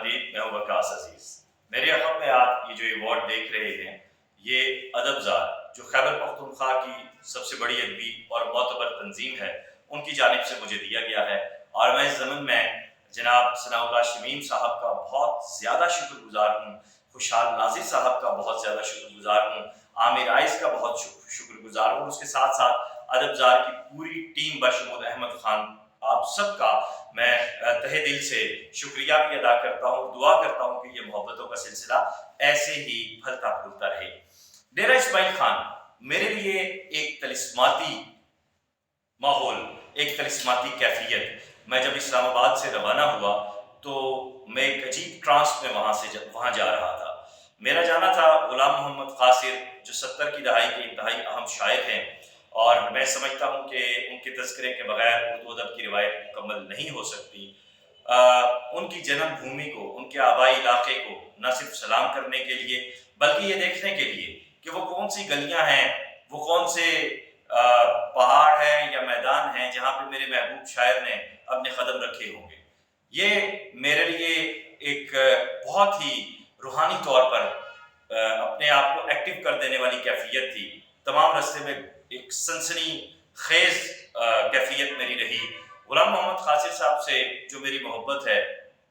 تمہید، میں ہوں وقاص عزیز۔ میرے عقب میں آپ یہ جو ایوارڈ دیکھ رہے ہیں، یہ ادبزار جو خیبر پختونخوا کی سب سے بڑی ادبی اور معتبر تنظیم ہے، ان کی جانب سے مجھے دیا گیا ہے، اور میں اس ضمن میں جناب ثناء اللہ شمیم صاحب کا بہت زیادہ شکر گزار ہوں، خوشحال ناظر صاحب کا بہت زیادہ شکر گزار ہوں، عامر عائز کا بہت شکر گزار ہوں، اس کے ساتھ ساتھ ادبزار کی پوری ٹیم بشمول احمد خان، آپ سب کا میں تہہ دل سے شکریہ بھی ادا کرتا ہوں، دعا کرتا ہوں کہ یہ محبتوں کا سلسلہ ایسے ہی پھلتا پھولتا رہے۔ ڈیرہ اسماعیل خان میرے لیے ایک طلسماتی ماحول، ایک طلسماتی کیفیت۔ میں جب اسلام آباد سے روانہ ہوا تو میں ایک عجیب ٹرانس میں وہاں جا رہا تھا۔ میرا جانا تھا غلام محمد قاصر، جو 70 کی دہائی کے انتہائی اہم شاعر ہیں، اور میں سمجھتا ہوں کہ ان کے تذکرے کے بغیر اردو ادب کی روایت مکمل نہیں ہو سکتی۔ ان کی جنم بھومی کو، ان کے آبائی علاقے کو نہ صرف سلام کرنے کے لیے بلکہ یہ دیکھنے کے لیے کہ وہ کون سی گلیاں ہیں، وہ کون سے پہاڑ ہیں یا میدان ہیں جہاں پہ میرے محبوب شاعر نے اپنے قدم رکھے ہوں گے، یہ میرے لیے ایک بہت ہی روحانی طور پر اپنے آپ کو ایکٹیو کر دینے والی کیفیت تھی۔ تمام راستے میں ایک سنسنی خیز کیفیت میری رہی۔ غلام محمد قاصر صاحب سے جو میری محبت ہے،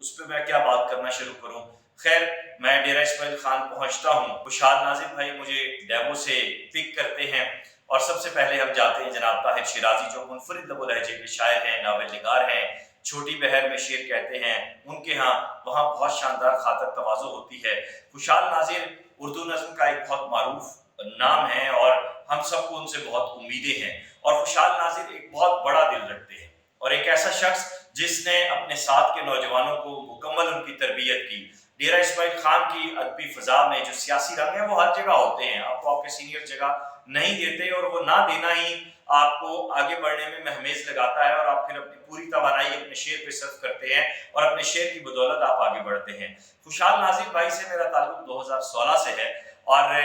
اس پہ میں کیا بات کرنا شروع کروں۔ خیر، میں ڈیرہ اسماعیل خان پہنچتا ہوں، خوشحال ناظر بھائی مجھے ڈیمو سے پک کرتے ہیں، اور سب سے پہلے ہم جاتے ہیں جناب طاہر شیرازی، جو منفرد لب و لہجے کے شاعر ہیں، ناول نگار ہیں، چھوٹی بہر میں شعر کہتے ہیں، ان کے ہاں وہاں بہت شاندار خاطر تواضع ہوتی ہے۔ خوشحال ناظر اردو نظم کا ایک بہت معروف نام ہے، اور ہم سب کو ان سے بہت امیدیں ہیں، اور خوشحال ناظر ایک بہت بڑا دل رکھتے ہیں، اور ایک ایسا شخص جس نے اپنے ساتھ کے نوجوانوں کو مکمل ان کی تربیت کی۔ ڈیرہ اسماعیل خان کی ادبی فضا میں جو سیاسی رنگ ہیں وہ ہر جگہ ہوتے ہیں، آپ کو آپ کے سینئر جگہ نہیں دیتے، اور وہ نہ دینا ہی آپ کو آگے بڑھنے میں مہمیز لگاتا ہے، اور آپ پھر اپنی پوری توانائی اپنے شعر پہ صرف کرتے ہیں، اور اپنے شعر کی بدولت آپ آگے بڑھتے ہیں۔ خوشحال ناظر بھائی سے میرا تعلق 2016 سے ہے، اور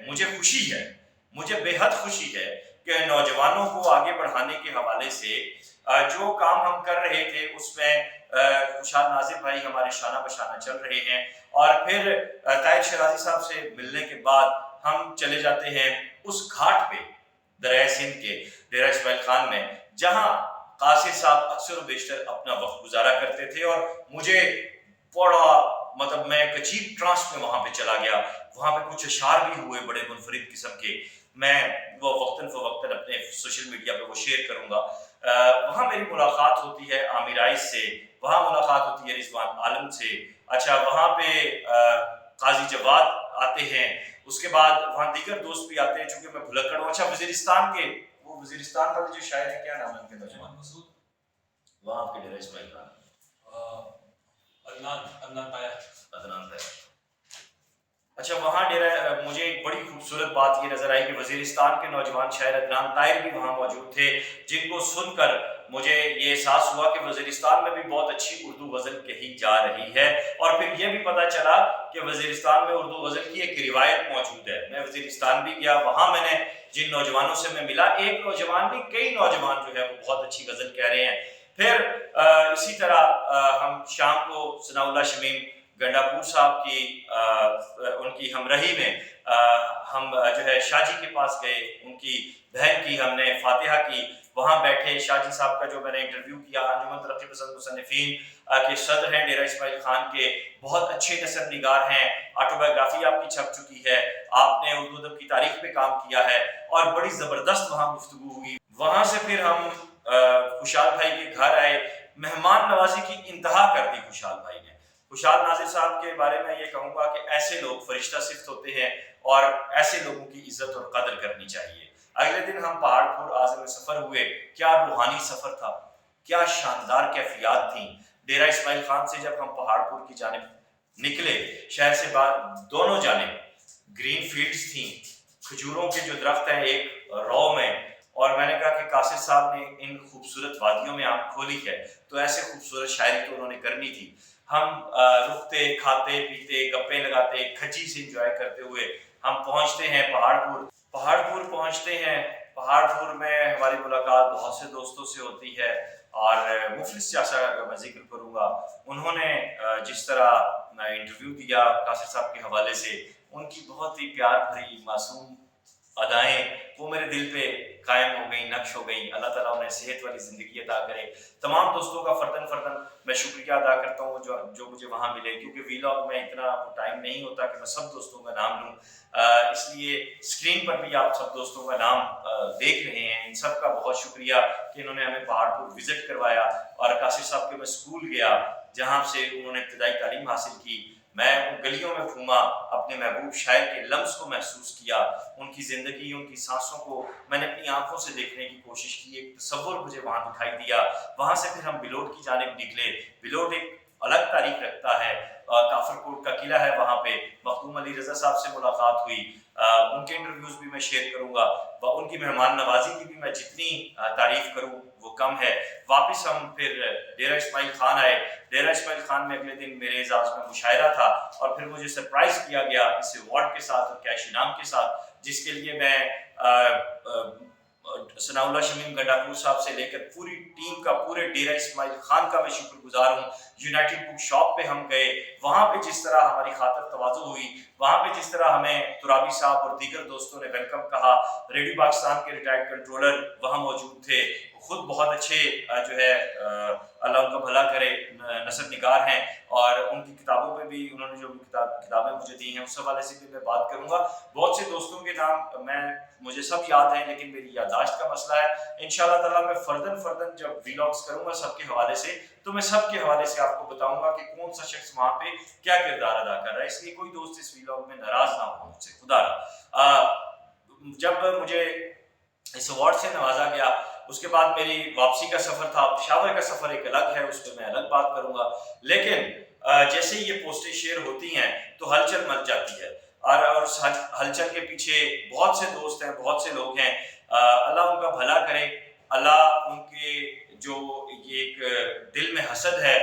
مجھے خوشی ہے، مجھے بے حد خوشی ہے کہ نوجوانوں کو آگے بڑھانے کے حوالے سے جو کام ہم کر رہے تھے اس میں خوشحال ناظر بھائی ہمارے شانہ بشانہ چل رہے ہیں۔ اور پھر طاہر شیرازی صاحب سے ملنے کے بعد ہم چلے جاتے ہیں اس گھاٹ پہ دریائے سندھ کے ڈیرہ اسماعیل خان میں، جہاں قاصر صاحب اکثر و بیشتر اپنا وقت گزارا کرتے تھے، اور مجھے بڑا میں ایک عجیب ٹرانس میں وہاں پہ چلا گیا۔ وہاں پہ کچھ اشعار بھی ہوئے بڑے منفرد قسم کے، میں وہ وقتاً فوقتاً اپنے سوشل میڈیا پہ وہ شیئر کروں گا۔ وہاں میری ملاقات ہوتی ہے عامر عائز سے، وہاں ملاقات ہوتی ہے رضوان عالم سے، اچھا وہاں پہ قاضی جواد آتے ہیں، اس کے بعد وہاں دیگر دوست بھی آتے ہیں، چونکہ میں بھلکڑ ہوں۔ اچھا وزیرستان کے، وہ وزیرستان والے جو شاعر ہیں، کیا نام ہے ان کے نوجوان مسعود، وہاں آپ کے ڈیرہ اسماعیل خان عدنان طاہر۔ اچھا وہاں ڈیرہ، مجھے ایک بڑی خوبصورت بات یہ نظر آئی کہ وزیرستان کے نوجوان شاعر عدنان طاہر بھی وہاں موجود تھے، جن کو سن کر مجھے یہ احساس ہوا کہ وزیرستان میں بھی بہت اچھی اردو غزل کہی جا رہی ہے، اور پھر یہ بھی پتہ چلا کہ وزیرستان میں اردو غزل کی ایک روایت موجود ہے۔ میں وزیرستان بھی گیا، وہاں میں نے جن نوجوانوں سے میں ملا، ایک نوجوان بھی کئی نوجوان جو ہے وہ بہت اچھی غزل کہہ رہے ہیں۔ پھر اسی طرح ہم شام کو ثناء اللہ شمیم گنڈا پور صاحب کی ان کی ہمراہی میں ہم جو ہے شاہ جی کے پاس گئے، ان کی بہن کی ہم نے فاتحہ کی، وہاں بیٹھے۔ شاہ جی صاحب کا جو میں نے انٹرویو کیا، انجمن ترقی پسند مصنفین کے صدر ہیں ڈیرہ اسماعیل خان کے، بہت اچھے نثر نگار ہیں، آٹوبایوگرافی آپ کی چھپ چکی ہے، آپ نے اردو ادب کی تاریخ پہ کام کیا ہے، اور بڑی زبردست وہاں گفتگو ہوئی۔ وہاں سے پھر ہم خوشحال بھائی کے گھر آئے، مہمان نوازی کی انتہا کر دی خوشحال بھائی نے۔ خوشحال ناظر صاحب کے بارے میں یہ کہوں گا کہ ایسے لوگ فرشتہ صفت ہوتے ہیں، اور ایسے لوگوں کی عزت اور قدر کرنی چاہیے۔ اگلے دن ہم پہاڑ پور عازم سفر ہوئے، کیا روحانی سفر تھا، کیا شاندار کیفیات تھیں۔ ڈیرہ اسماعیل خان سے جب ہم پہاڑ پور کی جانب نکلے، شہر سے دونوں جانب گرین فیلڈز تھیں، کھجوروں کے جو درخت ہیں ایک رو میں، اور میں نے کہا کہ قاصر صاحب نے ان خوبصورت وادیوں میں آنکھ کھولی ہے تو ایسے خوبصورت شاعری تو انہوں نے کرنی تھی۔ ہم رکتے، کھاتے پیتے، گپے لگاتے، کھچی سے انجوائے کرتے ہوئے ہم پہنچتے ہیں پہاڑ پور پہنچتے ہیں۔ پہاڑ پور میں ہماری ملاقات بہت سے دوستوں سے ہوتی ہے، اور مفلس چاچا کا میں ذکر کروں گا، انہوں نے جس طرح انٹرویو دیا قاصر صاحب کے حوالے سے، ان کی بہت ہی پیار بھری معصوم ادائیں وہ میرے دل پہ قائم ہو گئیں، نقش ہو گئیں۔ اللہ تعالیٰ انہیں صحت والی زندگی عطا کرے۔ تمام دوستوں کا فرداً میں شکریہ ادا کرتا ہوں جو مجھے وہاں ملے، کیونکہ ویلاگ میں اتنا ٹائم نہیں ہوتا کہ میں سب دوستوں کا نام لوں، اس لیے اسکرین پر بھی آپ سب دوستوں کا نام دیکھ رہے ہیں۔ ان سب کا بہت شکریہ کہ انہوں نے ہمیں پہاڑپور وزٹ کروایا، اور قاصر صاحب کے میں اسکول گیا جہاں سے انہوں نے ابتدائی تعلیم حاصل کی۔ میں ان گلیوں میں گھوما، اپنے محبوب شاعر کے لمس کو محسوس کیا، ان کی زندگی، ان کی سانسوں کو میں نے اپنی آنکھوں سے دیکھنے کی کوشش کی، ایک تصور مجھے وہاں دکھائی دیا۔ وہاں سے پھر ہم بلوٹ کی جانب نکلے۔ بلوٹ ایک الگ تاریخ رکھتا ہے، کافر کوٹ کا قلعہ ہے، وہاں پہ مخدوم علی رضا صاحب سے ملاقات ہوئی، ان کے انٹرویوز بھی میں شیئر کروں گا، ان کی مہمان نوازی کی بھی میں جتنی تعریف کروں وہ کم ہے۔ واپس ہم پھر ڈیرہ اسماعیل خان آئے۔ ڈیرہ اسماعیل خان میں اگلے دن میرے اعزاز میں مشاعرہ تھا، اور پھر مجھے سرپرائز کیا گیا اس ایوارڈ کے ساتھ اور کیش انعام کے ساتھ، جس کے لیے میں ثناء اللہ شمیم گنڈاپور صاحب سے لے کر پوری ٹیم کا، پورے ڈیرہ اسماعیل خان کا میں شکر گزار ہوں۔ یونائٹڈ بک شاپ پہ ہم گئے، وہاں پہ جس طرح ہماری خاطر تواضع ہوئی، وہاں پہ جس طرح ہمیں ترابی صاحب اور دیگر دوستوں نے ویلکم کہا۔ ریڈیو پاکستان کے ریٹائرڈ کنٹرولر وہاں موجود تھے، خود بہت اچھے جو ہے اللہ ان کا بھلا کرے نثر نگار ہیں، اور ان کی کتابوں پہ بھی انہوں نے جو کتابیں مجھے دی ہیں اس حوالے سے بھی میں بات کروں گا۔ بہت سے دوستوں کے نام مجھے سب یاد ہیں، لیکن میری یادداشت کا مسئلہ ہے۔ انشاءاللہ تعالیٰ میں فرداً جب ویلاگز کروں گا سب کے حوالے سے، تو میں سب کے حوالے سے آپ کو بتاؤں گا کہ کون سا شخص وہاں پہ کیا کردار ادا کر رہا ہے، اس لیے کوئی دوست اس ویلاگ میں ناراض نہ ہو مجھ سے، خدا را۔ جب مجھے اس ایوارڈ سے نوازا گیا، اس کے بعد میری واپسی کا سفر تھا۔ پشاور کا سفر ایک الگ ہے، اس پہ میں الگ بات کروں گا، لیکن جیسے ہی یہ پوسٹیں شیئر ہوتی ہیں تو ہلچل مچ جاتی ہے، اور اس ہلچل کے پیچھے بہت سے دوست ہیں، بہت سے لوگ ہیں۔ اللہ ان کا بھلا کرے، اللہ ان کے جو یہ ایک دل میں حسد ہے،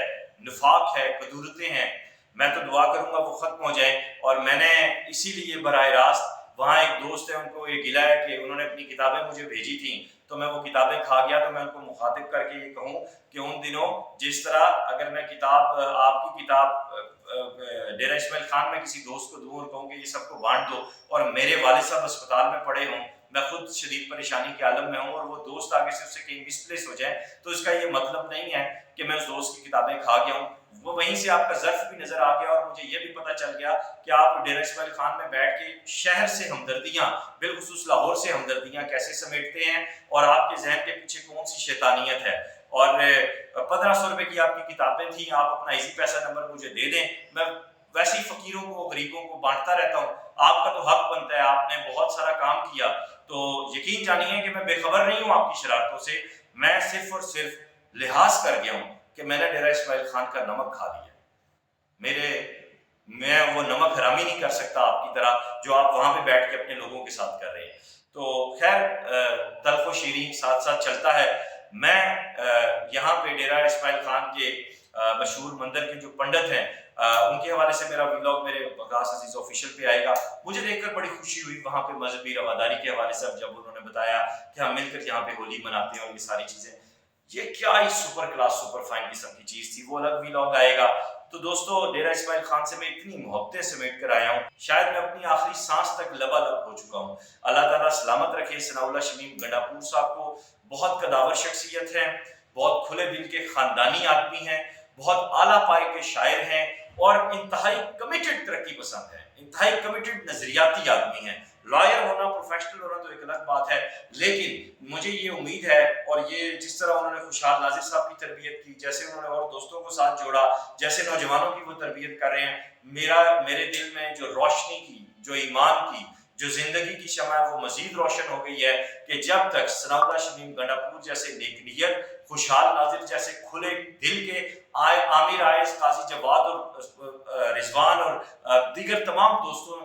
نفاق ہے، کدورتیں ہیں، میں تو دعا کروں گا وہ ختم ہو جائیں۔ اور میں نے اسی لیے براہ راست، وہاں ایک دوست ہے، ان کو یہ گلہ ہے کہ انہوں نے اپنی کتابیں مجھے بھیجی تھیں، تو میں وہ کتابیں کھا گیا، تو میں ان کو مخاطب کر کے یہ کہوں کہ ان دنوں جس طرح اگر میں کتاب، آپ کی کتاب ڈیرہ اسماعیل خان میں کسی دوست کو دوں اور کہوں کہ یہ سب کو بانٹ دو، اور میرے والد صاحب اسپتال میں پڑے ہوں، میں خود شدید پریشانی کے عالم میں ہوں، اور وہ دوست آگے سے اس سے کہیں مسپلیس ہو جائیں، تو اس کا یہ مطلب نہیں ہے کہ میں اس دوست کی کتابیں کھا گیا ہوں۔ وہ وہیں سے آپ کا ظرف بھی نظر آ گیا، اور مجھے یہ بھی پتہ چل گیا کہ آپ ڈیرہ اسماعیل خان میں بیٹھ کے شہر سے ہمدردیاں، بالخصوص لاہور سے ہمدردیاں کیسے سمیٹتے ہیں، اور آپ کے ذہن کے پیچھے کون سی شیطانیت ہے۔ اور 1500 روپے کی آپ کی کتابیں تھیں، آپ اپنا ایزی پیسہ نمبر مجھے دے دیں، میں ویسے ہی فقیروں کو، غریبوں کو بانٹتا رہتا ہوں۔ آپ کا تو حق بنتا ہے، آپ نے بہت سارا کام کیا، تو یقین جانیے کہ میں بے خبر نہیں ہوں آپ کی شرارتوں سے، میں صرف اور صرف لحاظ کر گیا ہوں کہ میں نے ڈیرہ اسماعیل خان کا نمک کھا لیا۔ میں وہ نمک حرامی نہیں کر سکتا آپ کی طرح جو آپ وہاں پہ بیٹھ کے اپنے لوگوں کے ساتھ کر رہے ہیں۔ تو خیر، تلخ و شیریں ساتھ ساتھ چلتا ہے۔ میں یہاں پہ ڈیرہ اسماعیل خان کے مشہور مندر کے جو پنڈت ہیں، ان کے حوالے سے میرا ویلاگ میرے وقاص عزیز آفیشیل پہ آئے گا۔ مجھے دیکھ کر بڑی خوشی ہوئی وہاں پہ مذہبی رواداری کے حوالے سے، جب انہوں نے بتایا کہ ہم مل کر یہاں پہ ہولی مناتے ہیں اور یہ ساری چیزیں، یہ کیا ہی سپر کلاس، سپر فائن قسم کی چیز تھی، وہ الگ ویلاگ آئے گا۔ تو دوستو، ڈیرہ اسماعیل خان سے میں اتنی محبتیں سمیٹ کر آیا ہوں، شاید میں اپنی آخری سانس تک لبالب ہو چکا ہوں۔ اللہ تعالیٰ سلامت رکھے ثناء اللہ شمیم گنڈاپور صاحب کو، بہت قداور شخصیت ہیں، بہت کھلے دل کے خاندانی آدمی ہیں، بہت اعلیٰ پائے کے شاعر ہیں، اور انتہائی کمیٹڈ ترقی پسند ہیں، انتہائی کمیٹڈ نظریاتی آدمی ہیں۔ لائر ہونا، پروفیشنل ہونا تو ایک الگ بات ہے، لیکن مجھے یہ امید ہے، اور یہ جس طرح انہوں نے خوشحال ناظر صاحب کی تربیت کی، جیسے انہوں نے اور دوستوں کو ساتھ جوڑا، جیسے نوجوانوں کی وہ تربیت کر رہے ہیں، میرے دل میں جو روشنی کی، جو ایمان کی، جو زندگی کی شمع ہے، وہ مزید روشن ہو گئی ہے کہ جب تک ثناء اللہ شمیم گنڈاپور جیسے نیک نیت، خوشحال ناظر جیسے کھلے دل کے، عامر آئز، قاضی جواد اور رضوان اور دیگر تمام دوستوں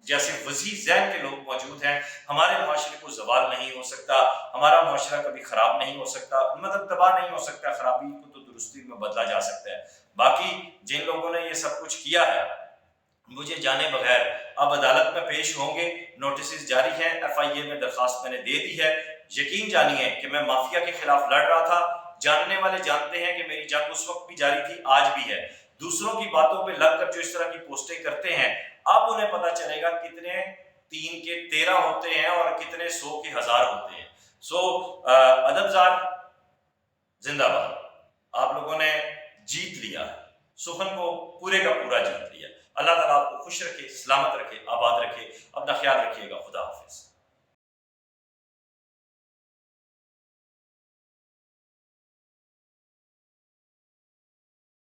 جیسے وسیع ذہن کے لوگ موجود ہیں، ہمارے معاشرے کو زوال نہیں ہو سکتا، ہمارا معاشرہ کبھی خراب نہیں ہو سکتا، مطلب تباہ نہیں ہو سکتا، خرابی کو تو درستی میں بدلا جا سکتا ہے۔ باقی جن لوگوں نے یہ سب کچھ کیا ہے، مجھے جانے بغیر اب عدالت میں پیش ہوں گے، نوٹسز جاری ہیں، FIA میں درخواست میں نے دے دی ہے۔ یقین جانیے کہ میں مافیا کے خلاف لڑ رہا تھا، جاننے والے جانتے ہیں کہ میری جنگ اس وقت بھی جاری تھی، آج بھی ہے. دوسروں کی باتوں پہ لگ کر جو اس طرح کی پوسٹیں کرتے ہیں، اب انہیں پتہ چلے گا کتنے 3 کے 13 ہوتے ہیں اور کتنے 100 کے 1000 ہوتے ہیں. سو ادبزار زندہ باد. آپ لوگوں نے جیت لیا، سخن کو پورے کا پورا جیت لیا. اللہ تعالیٰ آپ کو خوش رکھے، سلامت رکھے، آباد رکھے. اپنا خیال رکھیے گا. خدا حافظ.